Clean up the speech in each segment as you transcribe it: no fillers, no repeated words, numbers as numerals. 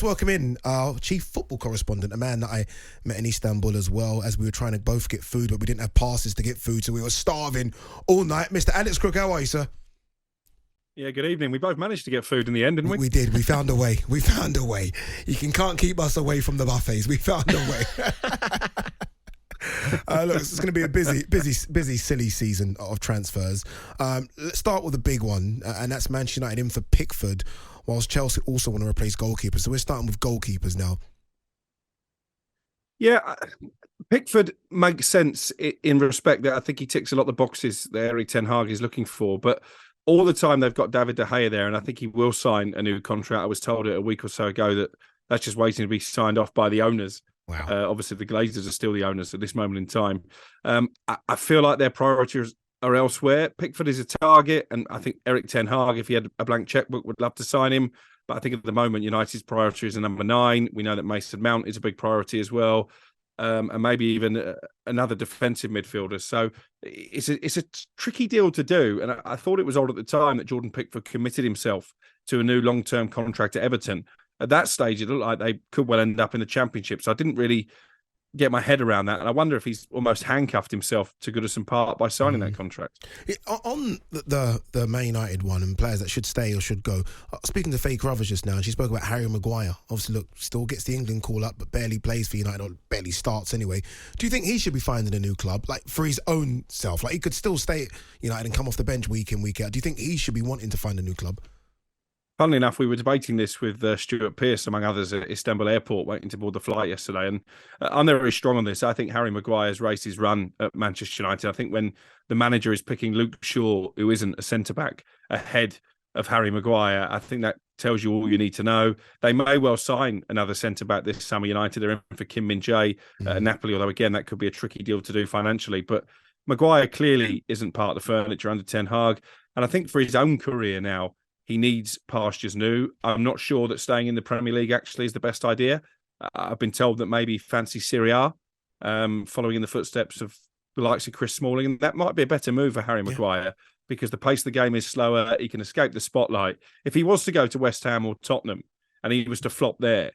welcome in our chief football correspondent, a man that I met in Istanbul as well, as we were trying to both get food, but we didn't have passes to get food, so we were starving all night. Mr. Alex Crook, how are you, sir? Yeah, good evening. We both managed to get food in the end, didn't we? We did. We found a way. Can't keep us away from the buffets. We found a way. Look, it's going to be a busy, silly season of transfers. Let's start with a big one, and that's Manchester United in for Pickford, whilst Chelsea also want to replace goalkeepers. So we're starting with goalkeepers now. Yeah, Pickford makes sense in respect that I think he ticks a lot of the boxes that Erik Ten Hag is looking for, but all the time they've got David De Gea there, and I think he will sign a new contract. I was told it a week or so ago that that's just waiting to be signed off by the owners. Wow. Obviously, the Glazers are still the owners at this moment in time. I feel like their priorities are elsewhere. Pickford is a target, and I think Erik Ten Hag, if he had a blank checkbook, would love to sign him. But I think at the moment, United's priorities are number 9. We know that Mason Mount is a big priority as well. And maybe even another defensive midfielder. So it's a tricky deal to do. And I thought it was odd at the time that Jordan Pickford committed himself to a new long-term contract at Everton. At that stage, it looked like they could well end up in the Championship. So I didn't really get my head around that. And I wonder if he's almost handcuffed himself to Goodison Park by signing that contract. On the Man United one and players that should stay or should go, speaking to Faye Carruthers just now, and she spoke about Harry Maguire. Obviously, look, still gets the England call up, but barely plays for United, or barely starts anyway. Do you think he should be finding a new club, like for his own self? Like he could still stay at United and come off the bench week in, week out. Do you think he should be wanting to find a new club? Funnily enough, we were debating this with Stuart Pearce, among others, at Istanbul Airport, waiting to board the flight yesterday. And I'm very strong on this. I think Harry Maguire's race his run at Manchester United. I think when the manager is picking Luke Shaw, who isn't a centre-back, ahead of Harry Maguire, I think that tells you all you need to know. They may well sign another centre-back this summer. United, they're in for Kim Min-jae at Napoli, although, again, that could be a tricky deal to do financially. But Maguire clearly isn't part of the furniture under Ten Hag. And I think for his own career now, he needs pastures new. I'm not sure that staying in the Premier League actually is the best idea. I've been told that maybe fancy Serie A, following in the footsteps of the likes of Chris Smalling, and that might be a better move for Harry Maguire because the pace of the game is slower. He can escape the spotlight. If he was to go to West Ham or Tottenham and he was to flop there,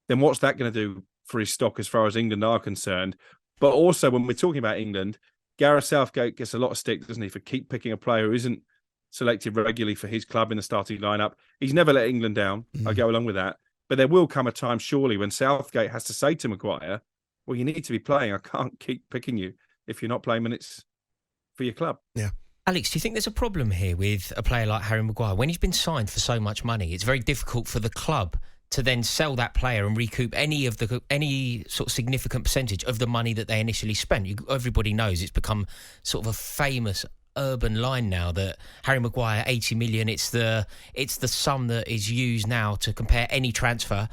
then what's that going to do for his stock as far as England are concerned? But also, when we're talking about England, Gareth Southgate gets a lot of stick, doesn't he, for keep picking a player who isn't selected regularly for his club in the starting lineup. He's never let England down. I go along with that. But there will come a time, surely, when Southgate has to say to Maguire, well, you need to be playing. I can't keep picking you if you're not playing minutes for your club. Yeah. Alex, do you think there's a problem here with a player like Harry Maguire? When he's been signed for so much money, it's very difficult for the club to then sell that player and recoup any sort of significant percentage of the money that they initially spent. Everybody knows it's become sort of a famous urban line now that Harry Maguire, 80 million, it's the sum that is used now to compare any transfer.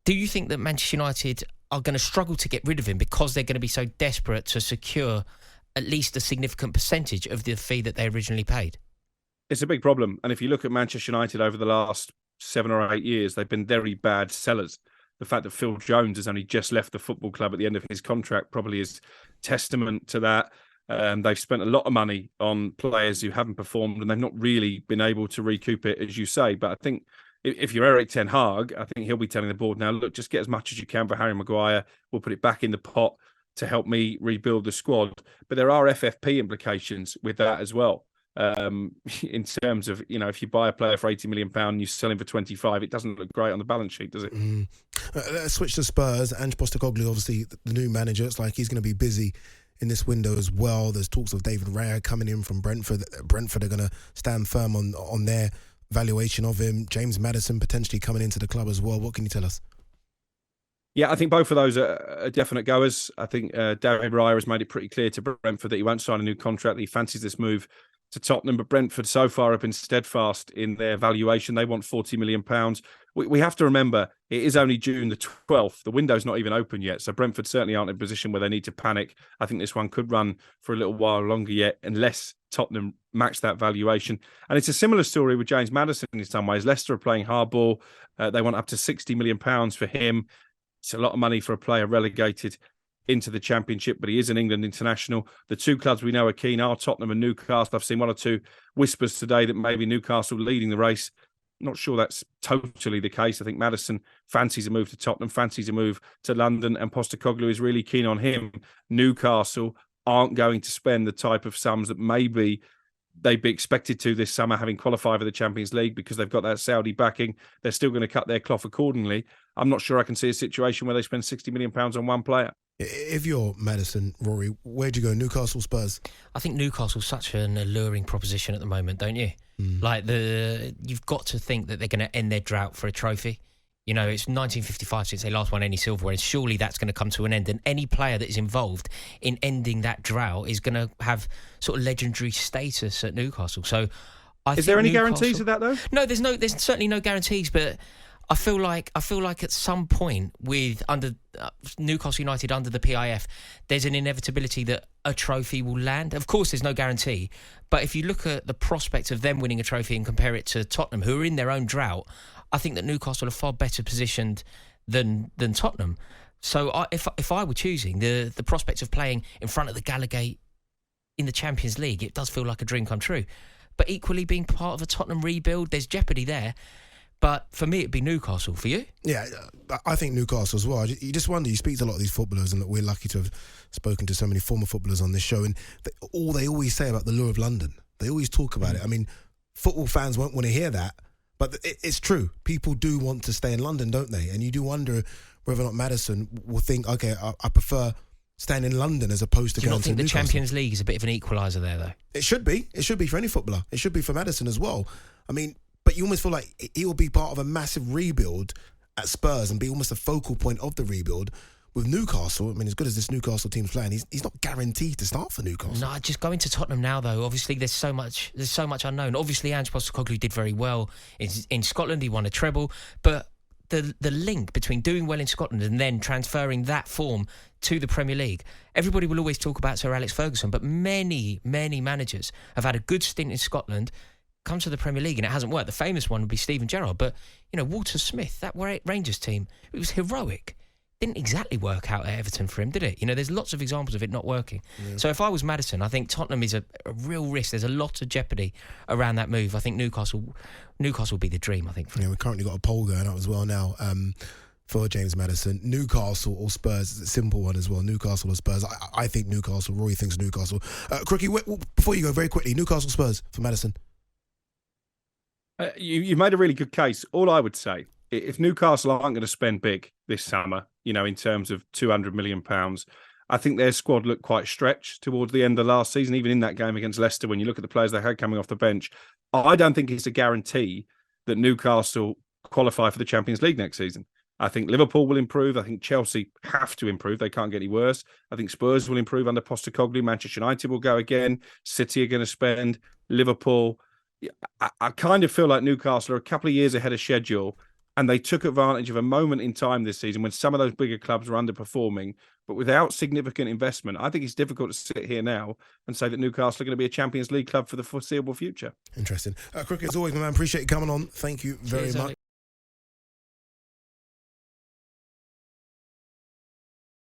Do you think that Manchester United are going to struggle to get rid of him because they're going to be so desperate to secure at least a significant percentage of the fee that they originally paid? It's a big problem. And if you look at Manchester United over the last 7 or 8 years, they've been very bad sellers. The fact that Phil Jones has only just left the football club at the end of his contract probably is testament to that. They've spent a lot of money on players who haven't performed and they've not really been able to recoup it, as you say. But I think if you're Erik Ten Hag, I think he'll be telling the board now, look, just get as much as you can for Harry Maguire. We'll put it back in the pot to help me rebuild the squad. But there are FFP implications with that as well. In terms of, if you buy a player for £80 million and you sell him for 25, it doesn't look great on the balance sheet, does it? Let's switch to Spurs. Ange Postecoglou, obviously the new manager, it's like he's going to be busy in this window as well. There's talks of David Raya coming in from Brentford. Brentford are going to stand firm on their valuation of him. James Maddison potentially coming into the club as well. What can you tell us? Yeah, I think both of those are definite goers. I think David Raya has made it pretty clear to Brentford that he won't sign a new contract, that he fancies this move to Tottenham, but Brentford so far have been steadfast in their valuation. They want £40 million. We have to remember, it is only June the 12th. The window's not even open yet, so Brentford certainly aren't in a position where they need to panic. I think this one could run for a little while longer yet, unless Tottenham match that valuation. And it's a similar story with James Maddison in some ways. Leicester are playing hardball. They want up to £60 million for him. It's a lot of money for a player relegated into the Championship, but he is an England international. The two clubs we know are keen are Tottenham and Newcastle. I've seen one or two whispers today that maybe Newcastle leading the race not sure that's totally the case. I think Maddison fancies a move to Tottenham, fancies a move to London, and Postecoglou is really keen on him. Newcastle aren't going to spend the type of sums that maybe they'd be expected to this summer, having qualified for the Champions League, because they've got that Saudi backing. They're still going to cut their cloth accordingly. I'm not sure I can see a situation where they spend £60 million on one player. If you're Maddison, Rory, where'd you go? Newcastle, Spurs? I think Newcastle's such an alluring proposition at the moment, don't you? Like, you've got to think that they're going to end their drought for a trophy. You know, it's 1955 since they last won any silverware, and surely that's going to come to an end. And any player that is involved in ending that drought is going to have sort of legendary status at Newcastle. So, is there any guarantees of that, though? No, there's certainly no guarantees. But I feel like at some point under Newcastle United under the PIF, there's an inevitability that a trophy will land. Of course, there's no guarantee, but if you look at the prospect of them winning a trophy and compare it to Tottenham, who are in their own drought, I think that Newcastle are far better positioned than Tottenham. So if I were choosing the prospect of playing in front of the Gallagate in the Champions League, it does feel like a dream come true. But equally, being part of a Tottenham rebuild, there's jeopardy there. But for me, it'd be Newcastle. For you? Yeah, I think Newcastle as well. You just wonder, you speak to a lot of these footballers, and we're lucky to have spoken to so many former footballers on this show, and they always say about the lure of London. They always talk about it. I mean, football fans won't want to hear that, but it's true. People do want to stay in London, don't they? And you do wonder whether or not Maddison will think, okay, I prefer staying in London as opposed to going to Newcastle. Do you not think the Champions League is a bit of an equaliser there, though? It should be. It should be for any footballer. It should be for Maddison as well. I mean, but you almost feel like he will be part of a massive rebuild at Spurs and be almost a focal point of the rebuild. With Newcastle, I mean, as good as this Newcastle team's playing, he's not guaranteed to start for Newcastle. No, just going to Tottenham now, though. Obviously, there's so much unknown. Obviously, Ange Postecoglou did very well in Scotland. He won a treble, but the link between doing well in Scotland and then transferring that form to the Premier League, everybody will always talk about Sir Alex Ferguson, but many managers have had a good stint in Scotland, come to the Premier League, and it hasn't worked. The famous one would be Steven Gerrard, but Walter Smith, that Rangers team, it was heroic. Didn't exactly work out at Everton for him, did it? There's lots of examples of it not working. Yeah. So if I was Maddison, I think Tottenham is a real risk. There's a lot of jeopardy around that move. I think Newcastle will be the dream, I think. We've currently got a poll going out as well now for James Maddison. Newcastle or Spurs? It's a simple one as well. Newcastle or Spurs? I think Newcastle. Rory thinks Newcastle. Crookie, before you go, very quickly, Newcastle Spurs for Maddison. You've made a really good case. All I would say, if Newcastle aren't going to spend big this summer, in terms of £200 million, I think their squad looked quite stretched towards the end of last season, even in that game against Leicester. When you look at the players they had coming off the bench, I don't think it's a guarantee that Newcastle qualify for the Champions League next season. I think Liverpool will improve. I think Chelsea have to improve. They can't get any worse. I think Spurs will improve under Postecoglou. Manchester United will go again. City are going to spend. Liverpool. I kind of feel like Newcastle are a couple of years ahead of schedule, and they took advantage of a moment in time this season when some of those bigger clubs were underperforming, but without significant investment. I think it's difficult to sit here now and say that Newcastle are going to be a Champions League club for the foreseeable future. Interesting. Cricket, as always, my man, appreciate you coming on. Thank you very much.